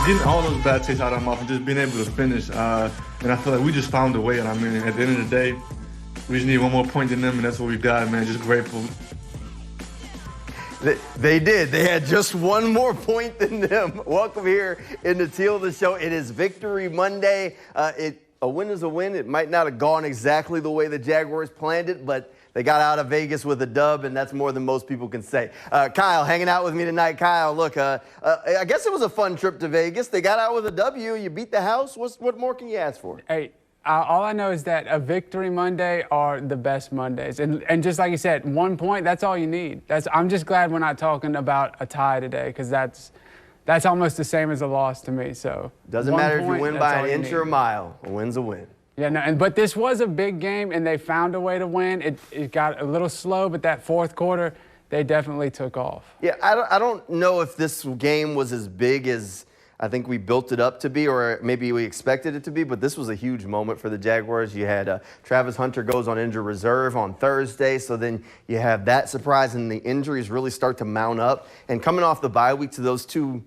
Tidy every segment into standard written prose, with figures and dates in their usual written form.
getting all those bad tastes out of my mouth and just being able to finish. And I feel like we just found a way. And I mean, at the end of the day, we just need one more point than them, and that's what we got, man. Just grateful. They did. They had just one more point than them. Welcome here into Teal the Show. It is Victory Monday. A win is a win. It might not have gone exactly the way the Jaguars planned it, but they got out of Vegas with a dub, and that's more than most people can say. Kyle, hanging out with me tonight. Kyle, look, I guess it was a fun trip to Vegas. They got out with a W. You beat the house. What more can you ask for? Hey, all I know is that a Victory Monday are the best Mondays. And just like you said, 1 point, that's all you need. I'm just glad we're not talking about a tie today, because that's almost the same as a loss to me. So doesn't matter if you win by an inch or a mile. A win's a win. Yeah, no, but this was a big game, and they found a way to win. It got a little slow, but that fourth quarter, they definitely took off. Yeah, I don't know if this game was as big as I think we built it up to be, or maybe we expected it to be, but this was a huge moment for the Jaguars. You had Travis Hunter goes on injured reserve on Thursday, so then you have that surprise, and the injuries really start to mount up. And coming off the bye week to those two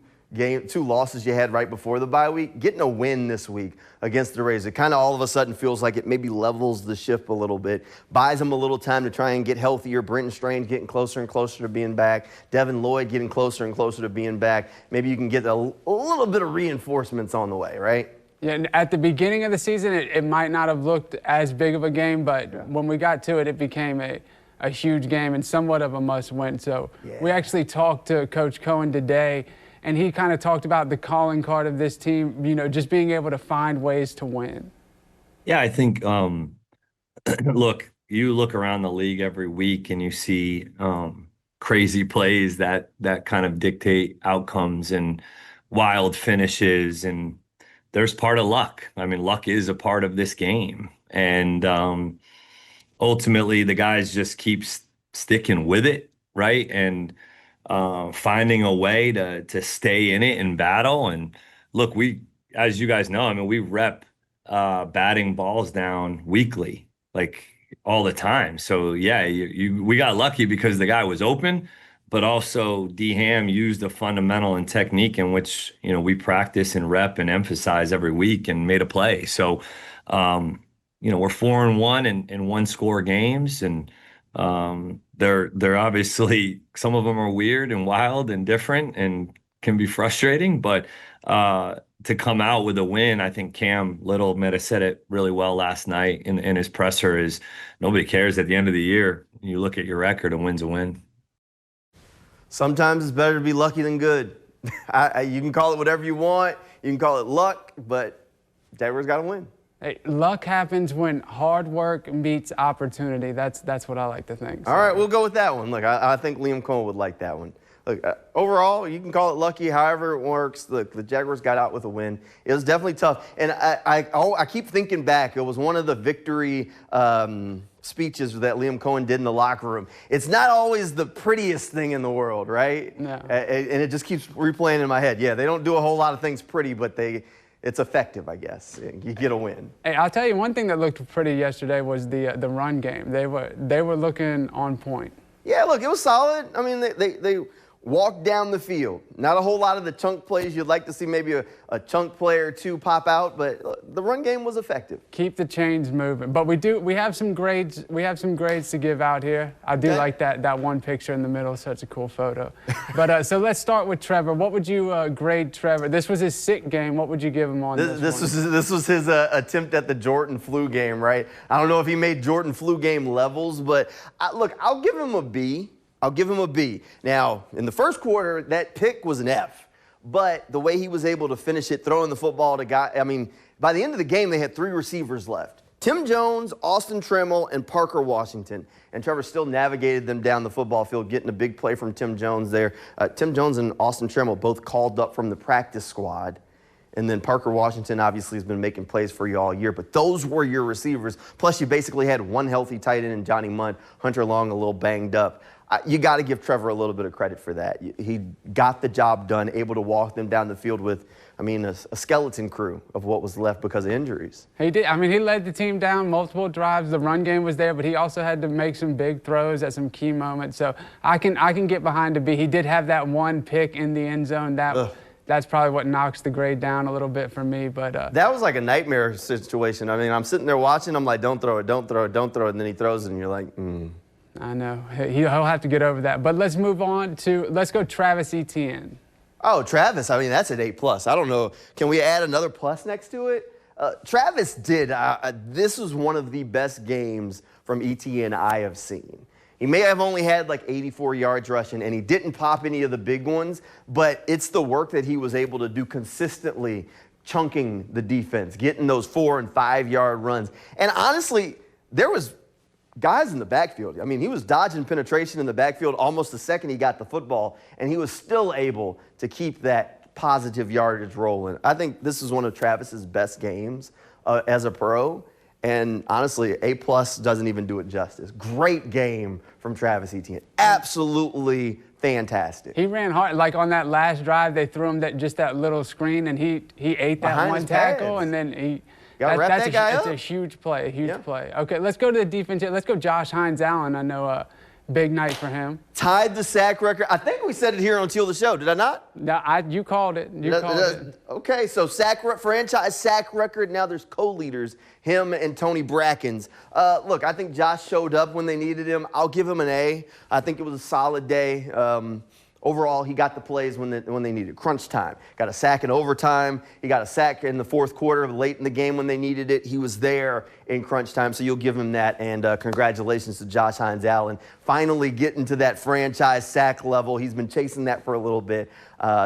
losses you had right before the bye week, getting a win this week against the Rays, it kind of all of a sudden feels like it maybe levels the ship a little bit, buys them a little time to try and get healthier. Brenton Strange getting closer and closer to being back. Devin Lloyd getting closer and closer to being back. Maybe you can get a little bit of reinforcements on the way, right? Yeah, and at the beginning of the season, it might not have looked as big of a game, but when we got to it, it became a huge game and somewhat of a must-win. So we actually talked to Coach Cohen today, and he kind of talked about the calling card of this team, you know, just being able to find ways to win. Yeah, I think, look, you look around the league every week and you see crazy plays that kind of dictate outcomes and wild finishes, and there's part of luck. I mean, luck is a part of this game. And ultimately, the guys just keep sticking with it, right? And finding a way to stay in it and battle. And look, as you guys know, I mean, we rep batting balls down weekly, like all the time. So yeah, we got lucky because the guy was open, but also D Ham used a fundamental and technique in which, you know, we practice and rep and emphasize every week and made a play. So, you know, we're 4-1 in one-score games, and they're obviously, some of them are weird and wild and different and can be frustrating, but to come out with a win, I think Cam Little might have said it really well last night in his presser, is nobody cares at the end of the year. You look at your record, a win's a win. Sometimes it's better to be lucky than good. You can call it whatever you want. You can call it luck, but Jaguars got to win. Hey, luck happens when hard work meets opportunity. That's what I like to think. So. All right, we'll go with that one. Look, I think Liam Cohen would like that one. Look, overall, you can call it lucky, however it works. Look, the Jaguars got out with a win. It was definitely tough. And I keep thinking back. It was one of the victory speeches that Liam Cohen did in the locker room. It's not always the prettiest thing in the world, right? No. And it just keeps replaying in my head. Yeah, they don't do a whole lot of things pretty, but it's effective, I guess. You get a win. Hey, I'll tell you one thing that looked pretty yesterday was the run game. They were looking on point. Yeah, look, it was solid. I mean, they walked down the field. Not a whole lot of the chunk plays. You'd like to see maybe a chunk play or two pop out, but the run game was effective. Keep the chains moving. But we have some grades. We have some grades to give out here. I do like that one picture in the middle. Such a cool photo. But so let's start with Trevor. What would you grade Trevor? This was his sick game. What would you give him on this was his attempt at the Jordan flu game, right? I don't know if he made Jordan flu game levels, but look, I'll give him a B. I'll give him a B. Now, in the first quarter, that pick was an F. But the way he was able to finish it, throwing the football to guys, I mean, by the end of the game, they had 3 receivers left. Tim Jones, Austin Tremmel, and Parker Washington. And Trevor still navigated them down the football field, getting a big play from Tim Jones there. Tim Jones and Austin Tremmel both called up from the practice squad. And then Parker Washington obviously has been making plays for you all year. But those were your receivers. Plus, you basically had one healthy tight end in Johnny Mudd, Hunter Long a little banged up. You got to give Trevor a little bit of credit for that. He got the job done, able to walk them down the field with, I mean, a skeleton crew of what was left because of injuries. He did. I mean, he led the team down multiple drives. The run game was there, but he also had to make some big throws at some key moments. So I can get behind a B. He did have that one pick in the end zone. that's probably what knocks the grade down a little bit for me. But that was like a nightmare situation. I mean, I'm sitting there watching. I'm like, don't throw it, don't throw it, don't throw it. And then he throws it, and you're like, I know. He'll have to get over that. But let's move on to, let's go Travis Etienne. Oh, Travis, I mean, that's an A+. I don't know. Can we add another plus next to it? Travis did. This was one of the best games from Etienne I have seen. He may have only had like 84 yards rushing, and he didn't pop any of the big ones, but it's the work that he was able to do consistently, chunking the defense, getting those 4- and 5-yard runs. And honestly, there was guys in the backfield. I mean, he was dodging penetration in the backfield almost the second he got the football, and he was still able to keep that positive yardage rolling. I think this is one of Travis's best games as a pro. And honestly, A+ doesn't even do it justice. Great game from Travis Etienne. Absolutely fantastic. He ran hard. Like on that last drive, they threw him just that little screen, and he ate that Behind one his tackle, pads. and then he. That's a huge play, a huge play. Okay, let's go to the defense. Let's go Josh Hines-Allen. I know big night for him. Tied the sack record. I think we said it here on Teal the Show. Did I not? No, you called it. You called it. Okay, so franchise sack record. Now there's co-leaders, him and Tony Brackens. Look, I think Josh showed up when they needed him. I'll give him an A. I think it was a solid day. Overall, he got the plays when they needed. Crunch time. Got a sack in overtime. He got a sack in the fourth quarter, late in the game when they needed it. He was there in crunch time, so you'll give him that. And congratulations to Josh Hines-Allen. Finally getting to that franchise sack level. He's been chasing that for a little bit.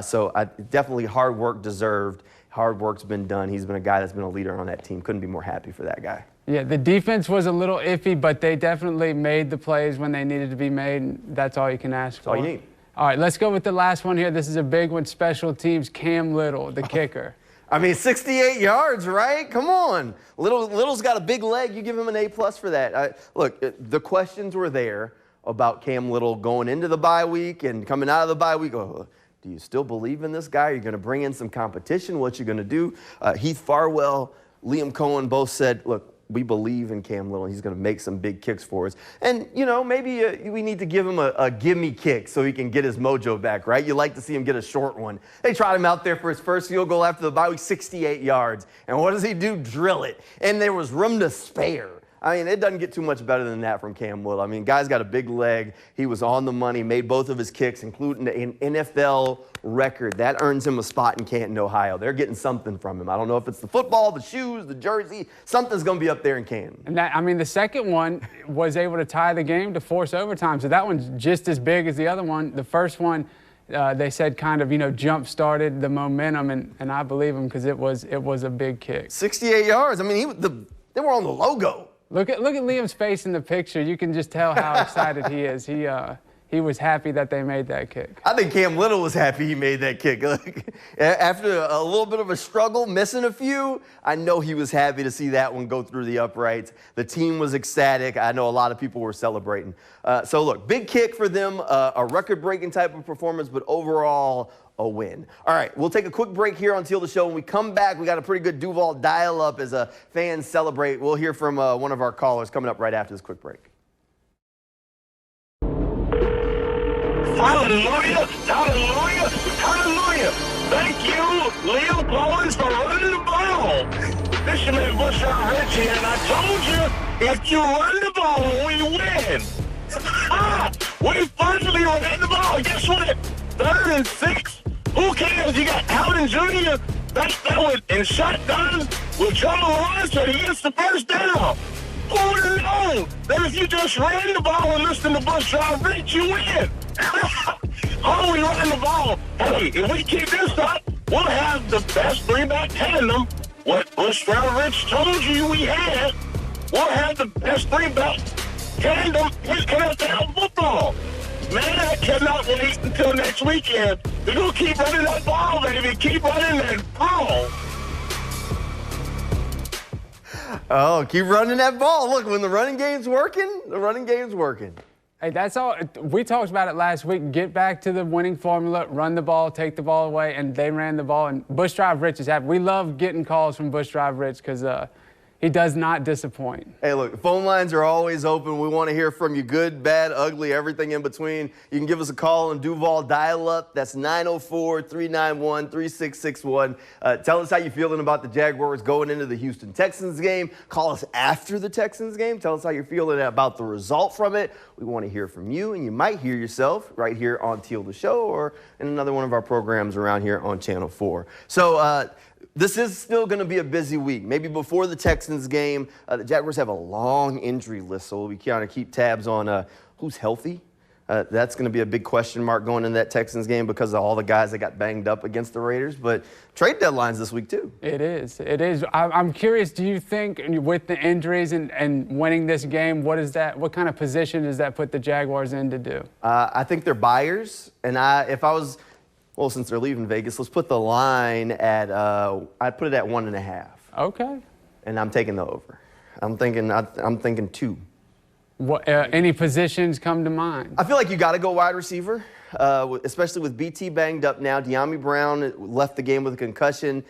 So definitely hard work deserved. Hard work's been done. He's been a guy that's been a leader on that team. Couldn't be more happy for that guy. Yeah, the defense was a little iffy, but they definitely made the plays when they needed to be made. And that's all you can ask for. That's all you need. All right, let's go with the last one here. This is a big one, special teams, Cam Little, the kicker. I mean, 68 yards, right? Come on. Little's got a big leg. You give him an A+ for that. Look, the questions were there about Cam Little going into the bye week and coming out of the bye week. Oh, do you still believe in this guy? Are you going to bring in some competition? What you going to do? Heath Farwell, Liam Cohen both said, look, we believe in Cam Little. He's going to make some big kicks for us. And, you know, maybe we need to give him a gimme kick so he can get his mojo back, right? You like to see him get a short one. They tried him out there for his first field goal after the bye week, 68 yards. And what does he do? Drill it. And there was room to spare. I mean, it doesn't get too much better than that from Cam Little. I mean, guy's got a big leg. He was on the money, made both of his kicks, including an NFL record. That earns him a spot in Canton, Ohio. They're getting something from him. I don't know if it's the football, the shoes, the jersey. Something's going to be up there in Canton. And that, I mean, the second one was able to tie the game to force overtime. So that one's just as big as the other one. The first one, they said kind of, jump-started the momentum, and I believe him because it was a big kick. 68 yards. I mean, they were on the logo. Look at Liam's face in the picture. You can just tell how excited he is. He was happy that they made that kick. I think Cam Little was happy he made that kick. After a little bit of a struggle, missing a few, I know he was happy to see that one go through the uprights. The team was ecstatic. I know a lot of people were celebrating. So look, big kick for them, a record-breaking type of performance, but overall, a win. All right, we'll take a quick break here on Teal the Show. When we come back, we got a pretty good Duval dial-up as fans celebrate. We'll hear from one of our callers coming up right after this quick break. Hallelujah! Hallelujah! Hallelujah! Thank you, Leo Collins, for running the ball. Fisherman Bush Rich here, and I told you, if you run the ball, we win. We finally ran the ball. Guess what? 3rd and 6. Who cares? You got Alvin Jr. That went in shotgun with Jamal Lawrence, and he gets the first down. Who would have known that if you just ran the ball and listened to Bush Rich, you win? How are we running the ball? Hey, if we keep this up, we'll have the best three-back tandem. What Bush Rich told you we had, we'll have the best three-back tandem in NFL football. Man, I cannot wait until next weekend. We're going to keep running that ball, baby. Keep running that ball. Oh, keep running that ball. Look, when the running game's working, the running game's working. Hey, that's all. We talked about it last week. Get back to the winning formula, run the ball, take the ball away, and they ran the ball. And Bush Drive Rich is happy. We love getting calls from Bush Drive Rich because He does not disappoint. Hey, look, phone lines are always open. We want to hear from you, good, bad, ugly, everything in between. You can give us a call on Duval dial-up. That's 904-391-3661. Tell us how you're feeling about the Jaguars going into the Houston Texans game. Call us after the Texans game. Tell us how you're feeling about the result from it. We want to hear from you, and you might hear yourself right here on Teal the Show or in another one of our programs around here on Channel 4. So, this is still going to be a busy week. Maybe before the Texans game, the Jaguars have a long injury list, so we kind of keep tabs on who's healthy. That's going to be a big question mark going into that Texans game because of all the guys that got banged up against the Raiders. But trade deadline's this week, too. It is. It is. I'm curious, do you think with the injuries and winning this game, what kind of position does that put the Jaguars in to do? I think they're buyers. And if I was... Well, since they're leaving Vegas, let's put the line at, I'd put it at 1.5. Okay. And I'm taking the over. I'm thinking 2. What, any positions come to mind? I feel like you got to go wide receiver, especially with BT banged up now. De'Ami Brown left the game with a concussion.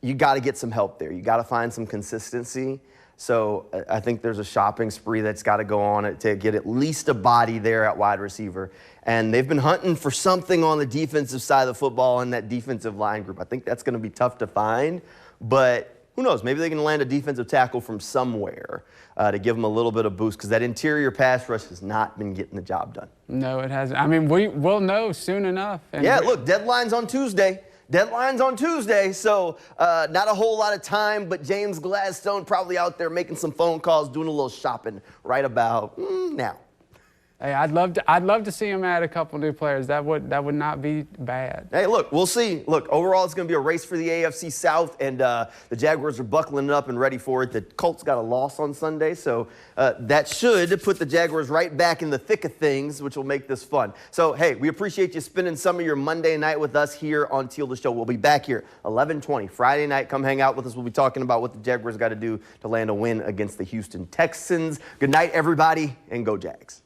You got to get some help there. You got to find some consistency. So I think there's a shopping spree that's got to go on to get at least a body there at wide receiver. And they've been hunting for something on the defensive side of the football in that defensive line group. I think that's going to be tough to find. But who knows? Maybe they can land a defensive tackle from somewhere to give them a little bit of boost because that interior pass rush has not been getting the job done. No, it hasn't. I mean, we'll know soon enough. Yeah, look, deadline's on Tuesday. Deadline's on Tuesday, so not a whole lot of time, but James Gladstone probably out there making some phone calls, doing a little shopping right about now. Hey, I'd love to see him add a couple new players. That would not be bad. Hey, look, we'll see. Look, overall, it's going to be a race for the AFC South, and the Jaguars are buckling up and ready for it. The Colts got a loss on Sunday, so that should put the Jaguars right back in the thick of things, which will make this fun. So, hey, we appreciate you spending some of your Monday night with us here on Teal the Show. We'll be back here 11:20 Friday night. Come hang out with us. We'll be talking about what the Jaguars got to do to land a win against the Houston Texans. Good night, everybody, and go Jags.